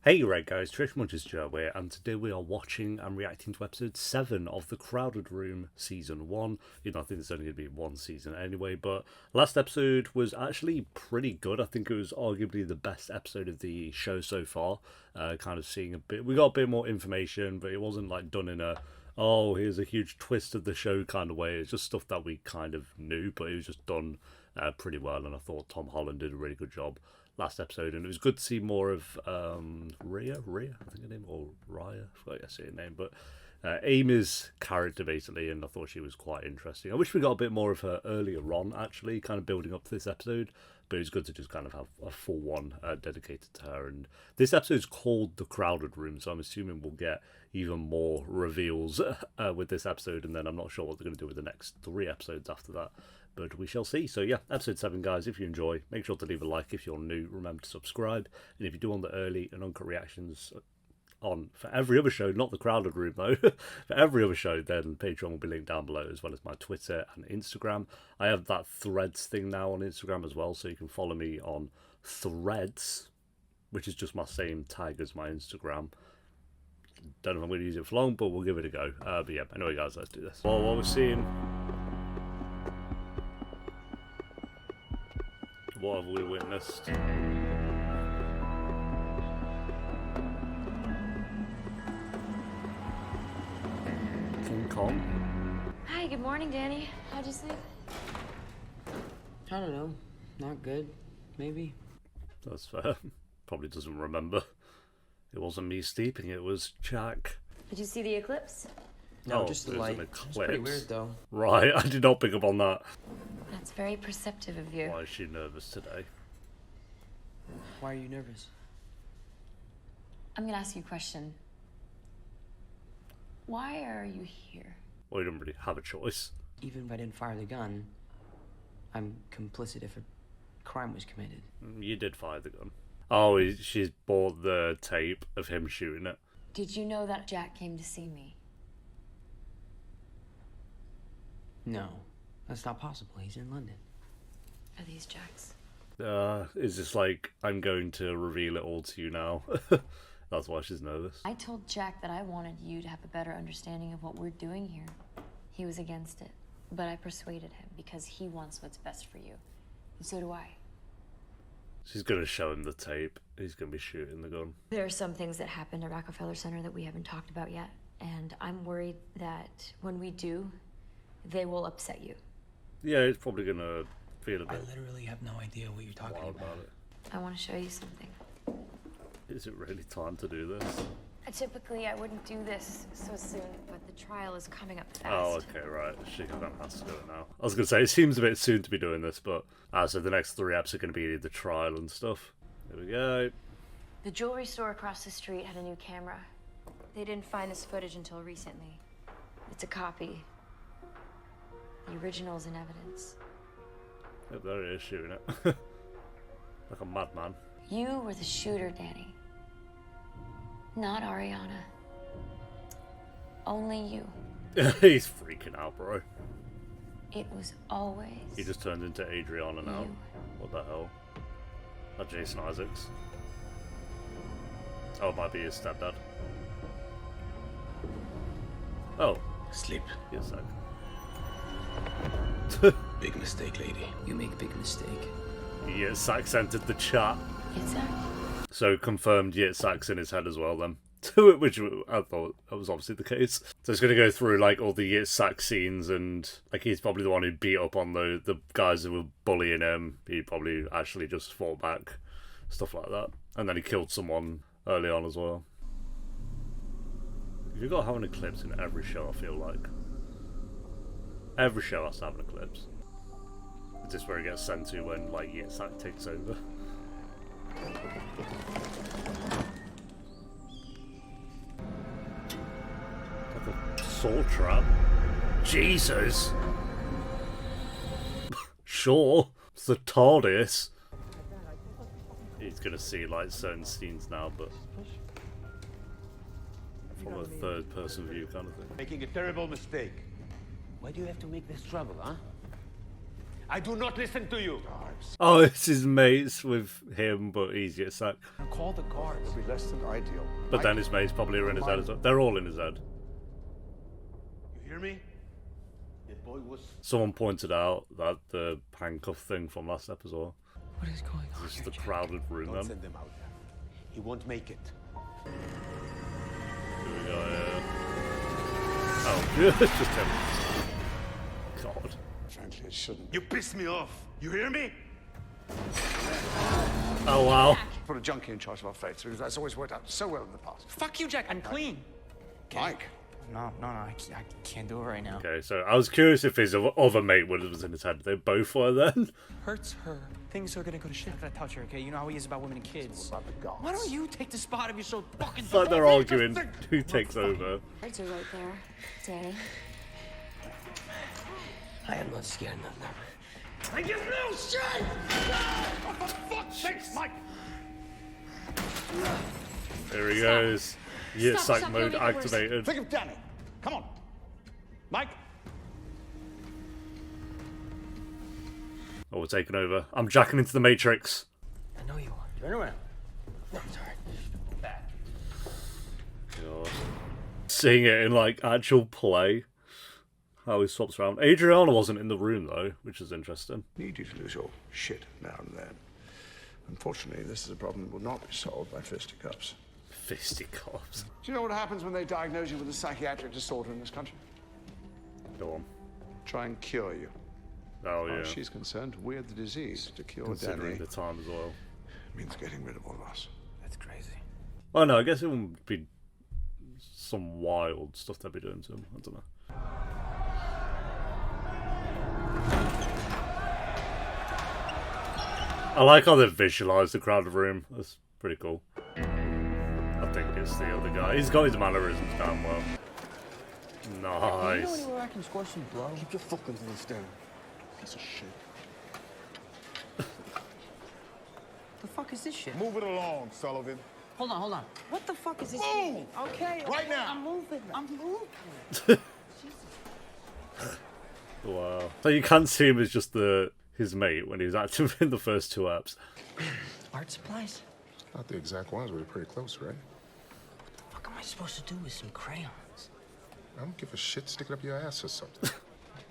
Hey right guys, TheTrophyMuncher's Joe here, and today we are watching and reacting to episode 7 of The Crowded Room Season 1. You know, I think there's only going to be one season anyway, but last episode was actually pretty good. I think it was arguably the best episode of the show so far. Kind of seeing a bit, we got a bit more information, but it wasn't like done in a, oh, here's a huge twist of the show kind of way. It's just stuff that we kind of knew, but it was just done pretty well, and I thought Tom Holland did a really good job last episode, and it was good to see more of Rhea, I think her name, or Raya, I forgot to say her name, but Amy's character basically, and I thought she was quite interesting. I wish we got a bit more of her earlier on, actually, kind of building up to this episode, but it was good to just kind of have a full one dedicated to her. And this episode is called The Crowded Room, so I'm assuming we'll get even more reveals with this episode, and then I'm not sure what they're going to do with the next 3 episodes after that. But we shall see. So yeah, episode 7, guys. If you enjoy, make sure to leave a like. If you're new, remember to subscribe. And if you do want the early and uncut reactions on for every other show, not The Crowded Room though, for every other show, then Patreon will be linked down below, as well as my Twitter and Instagram. I have that Threads thing now on Instagram as well, so you can follow me on Threads, which is just my same tag as my Instagram. Don't know if I'm going to use it for long, but we'll give it a go. But yeah, anyway guys, let's do this. Well, what we're seeing... What have we witnessed? King Kong? Hi, good morning, Danny. How'd you sleep? I don't know. Not good. Maybe. That's fair. Probably doesn't remember. It wasn't me steeping, it was Jack. Did you see the eclipse? No, Oh, just the there's light. an It's pretty eclipse. weird, though. Right, I did not pick up on that. That's very perceptive of you. Why is she nervous today? Why are you nervous? I'm gonna ask you a question. Why are you here? Well, you don't really have a choice. Even if I didn't fire the gun, I'm complicit if a crime was committed. You did fire the gun. Oh, she's bought the tape of him shooting it. Did you know that Jack came to see me? No, that's not possible. He's in London. Are these Jack's? Is this like, I'm going to reveal it all to you now? That's why she's nervous. I told Jack that I wanted you to have a better understanding of what we're doing here. He was against it, but I persuaded him because he wants what's best for you. And so do I. She's going to show him the tape. He's going to be shooting the gun. There are some things that happened at Rockefeller Center that we haven't talked about yet, and I'm worried that when we do, they will upset you. Yeah, he's probably going to feel a I bit literally have no idea what you're talking wild about. about it. I want to show you something. Is it really time to do this? Typically, I wouldn't do this so soon, but the trial is coming up fast. Oh, okay, right. She kind of has to do it now. I was going to say, it seems a bit soon to be doing this, but so the next 3 eps are going to be the trial and stuff. Here we go. The jewelry store across the street had a new camera. They didn't find this footage until recently. It's a copy. The original's in evidence. Yep, there he is shooting it. Like a madman. You were the shooter, Danny. Not Ariana. Only you. He's freaking out, bro. It was always He just turned into Adriana now. you. What the hell? That Jason Isaacs. Oh, it might be his stepdad. Oh, Sleep. yes, Big mistake, lady. You make a big mistake. Yitzhak entered the chat. It's that. So confirmed Yitzhak's in his head as well then. To it, which I thought that was obviously the case. So it's going to go through like all the Yitzhak scenes, and like he's probably the one who beat up on the guys who were bullying him. He probably actually just fought back, stuff like that. And then he killed someone early on as well. You've got to have an eclipse in every show, I feel like. Every show has to have an eclipse. Is this where it gets sent to when like Yitzhak takes over? Like a saw trap. Jesus! Sure, it's the TARDIS. He's gonna see like certain scenes now, but from a third person view kind of thing. Making a terrible mistake. Why do you have to make this trouble, huh? I do not listen to you. Oh, it's his mates with him, but he's gets sacked. Call the guards. It'll be less than ideal. But then his mates probably are in his head as well. They're all in his head. You hear me? That boy was... Someone pointed out that the handcuff thing from last episode. What is going on This is here, the Jack? crowded room Don't then. send him out there. He won't make it. Here we go, yeah. Oh, it's just him. God. Frankly, it shouldn't. You piss me off. You hear me? Oh, wow. Put a junkie in charge of our fates. That's always worked out so well in the past. Fuck you, Jack. I'm clean. Mike. No, I can't do it right now. Okay, so I was curious if his other mate was in his head. They both were then. Hurts her. Things are gonna go to shit. I'm not gonna touch her, okay? You know how he is about women and kids. About the gods. Why don't you take the spot if you're so fucking... It's like they're arguing who takes over. Cards are right there, Danny. I am not scared of them. I give no shit! Oh, for fuck's sake, Mike! There he goes. Yeah, Stop, psych stop, mode you'll make it worse. activated. Think of Danny. Come on. Mike? Oh, we're taking over. I'm jacking into the Matrix. I know you are. Turn around. No, I'm sorry. Back. God. Seeing it in like actual play. How he swaps around. Adriana wasn't in the room though, which is interesting. Need you to lose your shit now and then. Unfortunately, this is a problem that will not be solved by fisticuffs. Fisticuffs. Do you know what happens when they diagnose you with a psychiatric disorder in this country? Go on. Try and cure you. Oh As far yeah. as she's concerned, we're the disease. To cure Considering Danny the time as well. means getting rid of all of us. That's crazy. Oh no, I guess it wouldn't be some wild stuff they'd be doing to him. I don't know. I like how they visualise the crowded room. That's pretty cool. I think it's the other guy. He's got his mannerisms down well. You know Nice. anywhere I can score some blow? Keep your fucking voice down. Piece of shit. The fuck is this shit? Move it along, Sullivan. Hold on. What the fuck is this? Move! Okay. Right now. I'm moving. Wow. So you can't see him as just his mate when he's active in the first two apps. Art supplies? Not the exact ones, but we're pretty close, right? What am I supposed to do with some crayons? I don't give a shit. Stick it up your ass or something.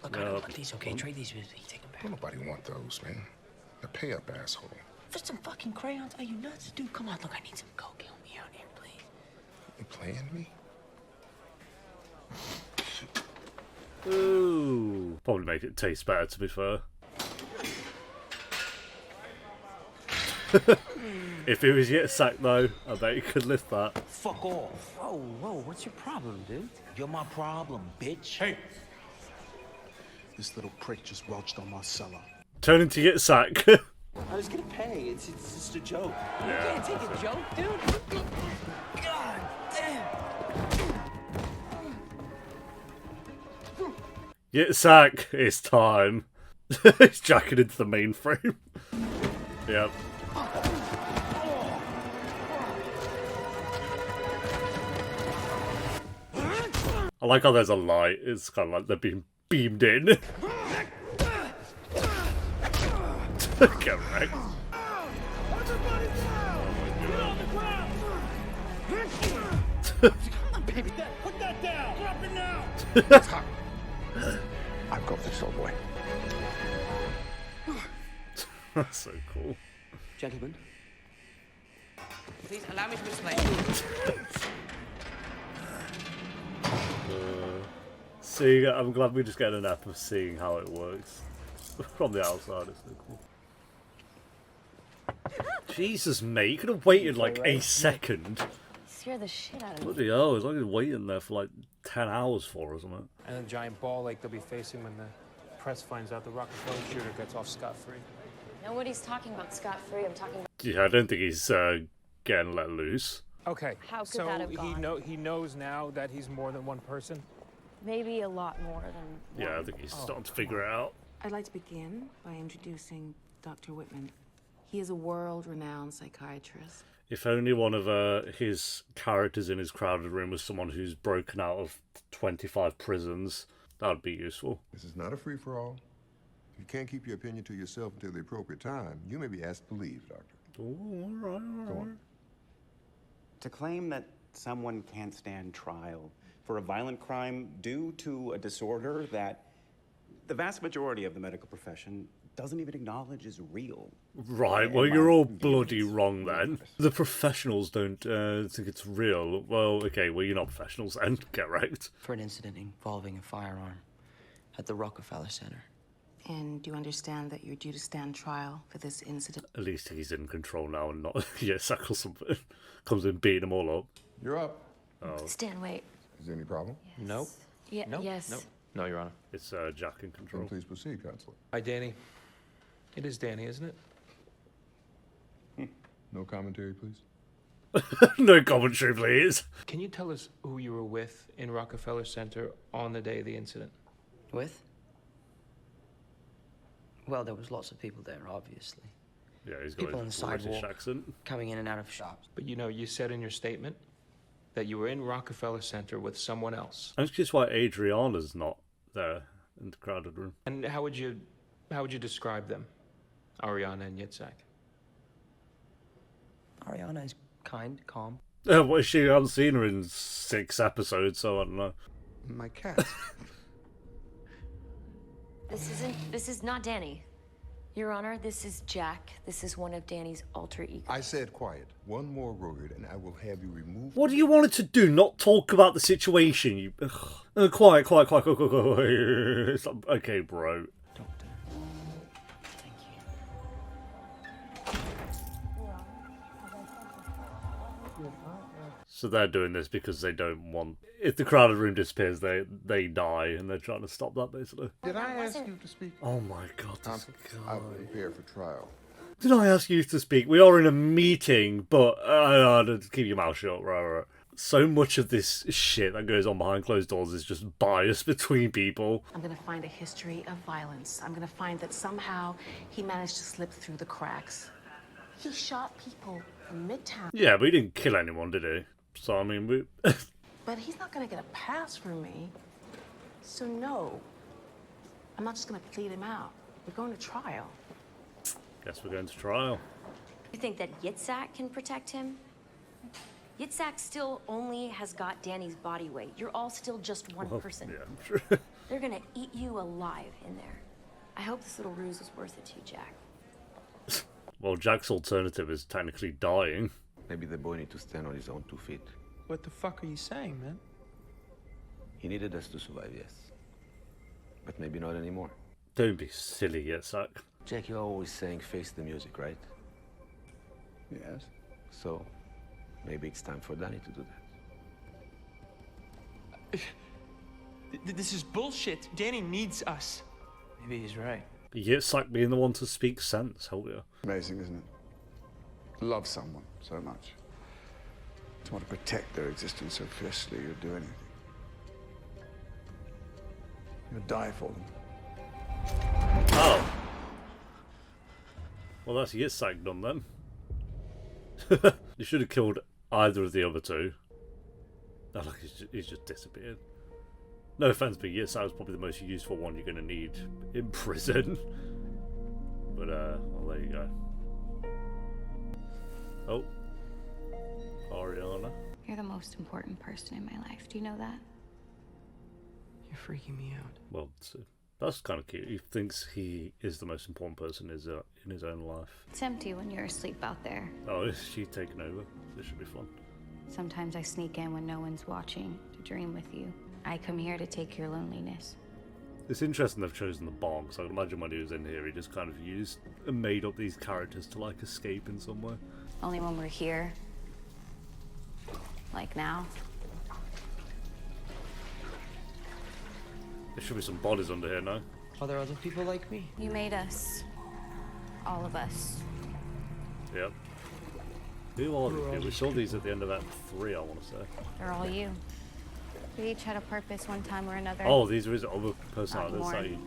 Look, I don't want these, okay? Trade these with me. Take them back. Don't nobody want those, man. Now pay up, asshole. For some fucking crayons? Are you nuts? Dude, come on. Look, I need some coke. Help me out here, please. You playing me? Ooh. Probably make it taste better, to be fair. If it was yet sacked though, I bet you could lift that. Fuck off. Whoa, what's your problem, dude? You're my problem, bitch. Hey! This little prick just welched on my cellar. Turn into get sack. I was gonna pay. It's just a joke. You can't take a joke, dude. God damn. Get sack, it's time. He's jacking into the mainframe. Yep. I like how there's a light. It's kind of like they're being beamed in. Get wrecked. Baby, put that down! Drop it now! I've got this, old boy. That's so cool. Gentlemen, please allow me to explain. See, I'm glad we just get an app of seeing how it works. From the outside, it's so cool. Jesus, mate, you could have waited like a second. Scare the shit out of me. Bloody hell, it's like he's waiting there for like 10 hours for us, isn't it? And the giant ball like they'll be facing when the press finds out the Rockefeller shooter gets off scot-free. Nobody's talking about scot-free. I'm talking about Yeah, I don't think he's getting let loose. Okay, How could so that have gone? he knows now that he's more than one person. maybe a lot more than Yeah, I one. think he's starting to figure it out. I'd like to begin by introducing Dr. Whitman. He is a world-renowned psychiatrist. If only one of his characters in his crowded room was someone who's broken out of 25 prisons, that would be useful. This is not a free-for-all. you can't keep your opinion to yourself until the appropriate time, you may be asked to leave, Doctor. Oh, all right. Go on. To claim that someone can't stand trial for a violent crime due to a disorder that the vast majority of the medical profession doesn't even acknowledge is real. Right, well, you're all bloody wrong then. The professionals don't think it's real. Well, okay, well, you're not professionals then. Get right. For an incident involving a firearm at the Rockefeller Center. And do you understand that you're due to stand trial for this incident? At least he's in control now and not Yitzhak or something. Comes in beating them all up. You're up. Oh. Stan, wait. Is there any problem? Yes. Nope. Yeah, Nope. yes. Nope. No, Your Honor. It's Jack in control. Then please proceed, Counselor. Hi, Danny. It is Danny, isn't it? No commentary, please. No commentary, please. Can you tell us who you were with in Rockefeller Center on the day of the incident? With? Well, there was lots of people there, obviously. Yeah, he's got People on the his British sidewalk, accent. coming in and out of shops. But you know, you said in your statement that you were in Rockefeller Center with someone else. That's just why Adriana's not there in the crowded room. And how would you describe them, Ariana and Yitzhak? Ariana is kind, calm. What is she? I haven't seen her in 6 episodes, so I don't know. My cat. This is not Danny. Your Honor, this is Jack. This is one of Danny's alter egos. I said quiet. One more word, and I will have you removed. What do you want it to do? Not talk about the situation, you... Quiet. It's like, okay, bro. Doctor. Thank you. So they're doing this because they don't want... If the crowded room disappears, they die, and they're trying to stop that, basically. Did I ask you to speak? Oh my god, this I guy. will prepare for trial. Did I ask you to speak? We are in a meeting, but keep your mouth shut, right. So much of this shit that goes on behind closed doors is just bias between people. I'm gonna find a history of violence. I'm gonna find that somehow he managed to slip through the cracks. He shot people in Midtown. Yeah, but he didn't kill anyone, did he? So, I mean, we... But he's not gonna get a pass from me. So no, I'm not just gonna plead him out. We're going to trial. Guess we're going to trial. You think that Yitzhak can protect him? Yitzhak still only has got Danny's body weight. You're all still just one person. Yeah, I'm sure. They're gonna eat you alive in there. I hope this little ruse was worth it to you, Jack. Well, Jack's alternative is technically dying. Maybe the boy needs to stand on his own 2 feet. What the fuck are you saying, man? He needed us to survive, yes. But maybe not anymore. Don't be silly, Yitzhak. Jack, you're always saying face the music, right? Yes. So, maybe it's time for Danny to do that. This is bullshit. Danny needs us. Maybe he's right. Yitzhak being the one to speak sense, hell yeah. Amazing, isn't it? Love someone so much. To want to protect their existence so fiercely, you'd do anything. You'd die for them. Oh. Well, that's Yitzhak done then. You should have killed either of the other two. Oh, look, he's just disappeared. No offense, but Yitzhak's probably the most useful one you're going to need in prison. But, well, there you go. Oh. Ariana. You're the most important person in my life. Do you know that? You're freaking me out. Well, that's kind of cute. He thinks he is the most important person in his own life. It's empty when you're asleep out there. Oh, is she taking over? This should be fun. Sometimes I sneak in when no one's watching to dream with you. I come here to take your loneliness. It's interesting they've chosen the bong, so I can imagine when he was in here, he just kind of used and made up these characters to, like, escape in some way. Only when we're here. Like now. There should be some bodies under here now. Are there other people like me? You made us. All of us. Yep. Who are they? We saw these at the end of Act 3, I want to say. They're all you. We each had a purpose one time or another. Oh, these are his other personalities Not that he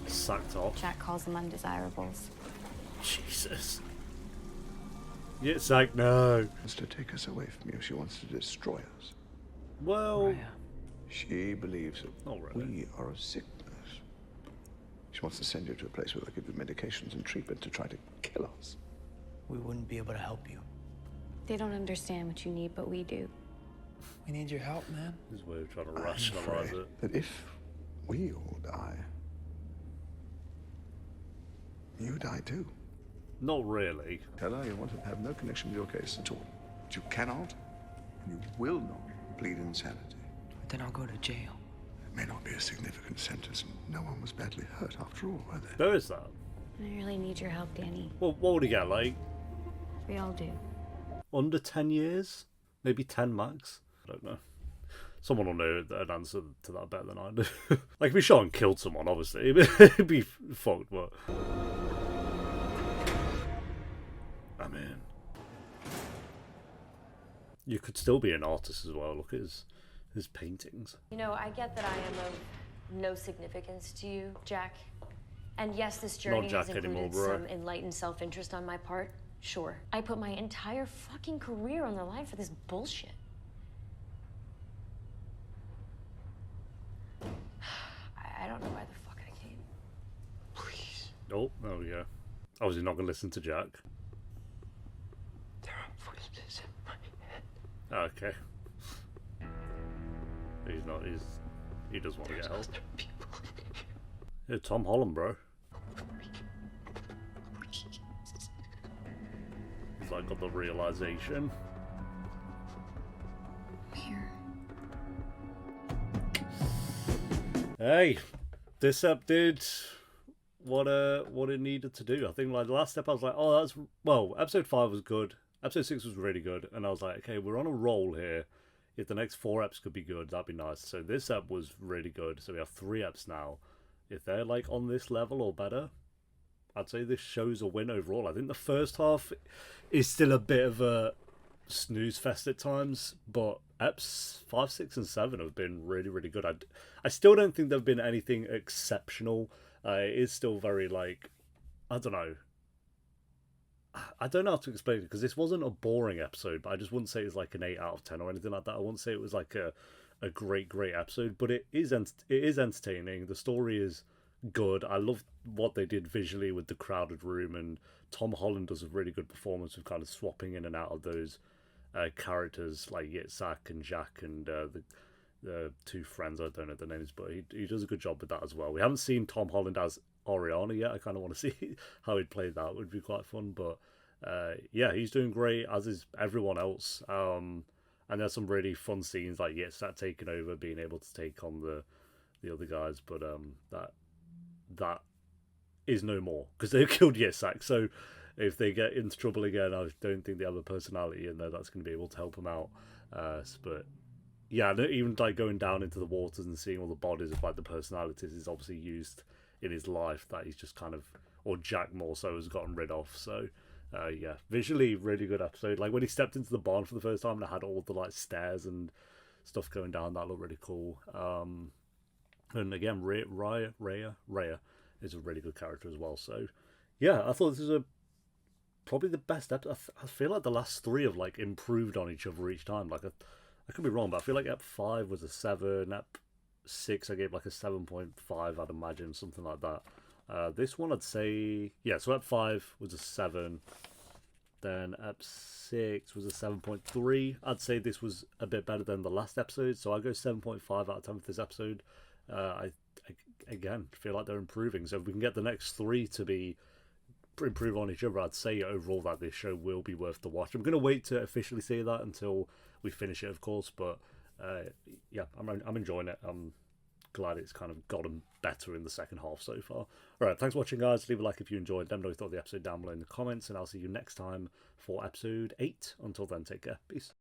sacked off. Jack calls them undesirables. Jesus. Yitzhak, no. Wants to take us away from you. She wants to destroy us. Well, She believes that not really. we are a sickness. She wants to send you to a place where they give you medications and treatment to try to kill us. We wouldn't be able to help you. They don't understand what you need, but we do. We need your help, man. This is where we're trying to I'm rationalize afraid it. that if we all die, you die too. Not really. Tell her you want to have no connection with your case at all. But you cannot, and you will not plead insanity. Then I'll go to jail. It may not be a significant sentence, and no one was badly hurt after all, were they? There is that. I really need your help, Danny. Well, what would he get, like, We all do. under 10 years? Maybe 10 max? I don't know. Someone will know an answer to that better than I do. Like, if he shot and killed someone, obviously, it'd be fucked, but... I mean... You could still be an artist as well. Look at his paintings. You know, I get that I am of no significance to you, Jack. And yes, this journey Jack has included anymore, bro. some enlightened self-interest on my part. Sure. I put my entire fucking career on the line for this bullshit. I don't know why the fuck I came. Please. Oh, there we go. Obviously not going to listen to Jack. There are voices in my head. Okay. He does want to get help. Yeah, Tom Holland, bro. He's like got the realization. Here. Hey, this up did what it needed to do. I think like the last step I was like, oh, episode 5 was good. Episode 6 was really good, and I was like, okay, we're on a roll here. If the next 4 eps could be good, that'd be nice. So this ep was really good. So we have 3 eps now. If they're like on this level or better, I'd say this show's a win overall. I think the first half is still a bit of a snooze fest at times, but eps 5, 6, and 7 have been really, really good. I still don't think there've been anything exceptional. It is still very like, I don't know how to explain it, because this wasn't a boring episode, but I just wouldn't say it's like an 8 out of 10 or anything like that. I wouldn't say it was like a great episode, but it is entertaining. The story is good. I love what they did visually with the crowded room, and Tom Holland does a really good performance of kind of swapping in and out of those characters like Yitzhak and Jack and the 2 friends. I don't know their names, but he does a good job with that as well. We haven't seen Tom Holland as Oriana yet. I kind of want to see how he'd play that. It would be quite fun, but yeah, he's doing great, as is everyone else. And there's some really fun scenes like Yitzhak taking over, being able to take on the other guys, but that is no more because they've killed Yitzhak. So if they get into trouble again, I don't think they have a personality in there that's going to be able to help them out. But yeah, even like going down into the waters and seeing all the bodies of like the personalities is obviously used in his life that he's just kind of, or Jack more so, has gotten rid of. So yeah, visually really good episode. Like when he stepped into the barn for the first time and it had all the like stairs and stuff going down, that looked really cool. And again, Raya is a really good character as well. So yeah, I thought this was probably the best episode. I feel like the last 3 have like improved on each other each time. Like I could be wrong, but I feel like Ep 5 was a 7, Ep 6 I gave like a 7.5, I'd imagine, something like that. This one I'd say, yeah, so Ep 5 was a 7, then Ep 6 was a 7.3. I'd say this was a bit better than the last episode, so I go 7.5 out of 10 for this episode. I again feel like they're improving, so if we can get the next 3 to be improve on each other, I'd say overall that this show will be worth the watch. I'm going to wait to officially say that until we finish it, of course, but yeah, I'm enjoying it. I'm glad it's kind of gotten better in the second half so far. Alright, thanks for watching, guys. Leave a like if you enjoyed. Let me know what you thought of the episode down below in the comments, and I'll see you next time for episode 8. Until then, take care. Peace.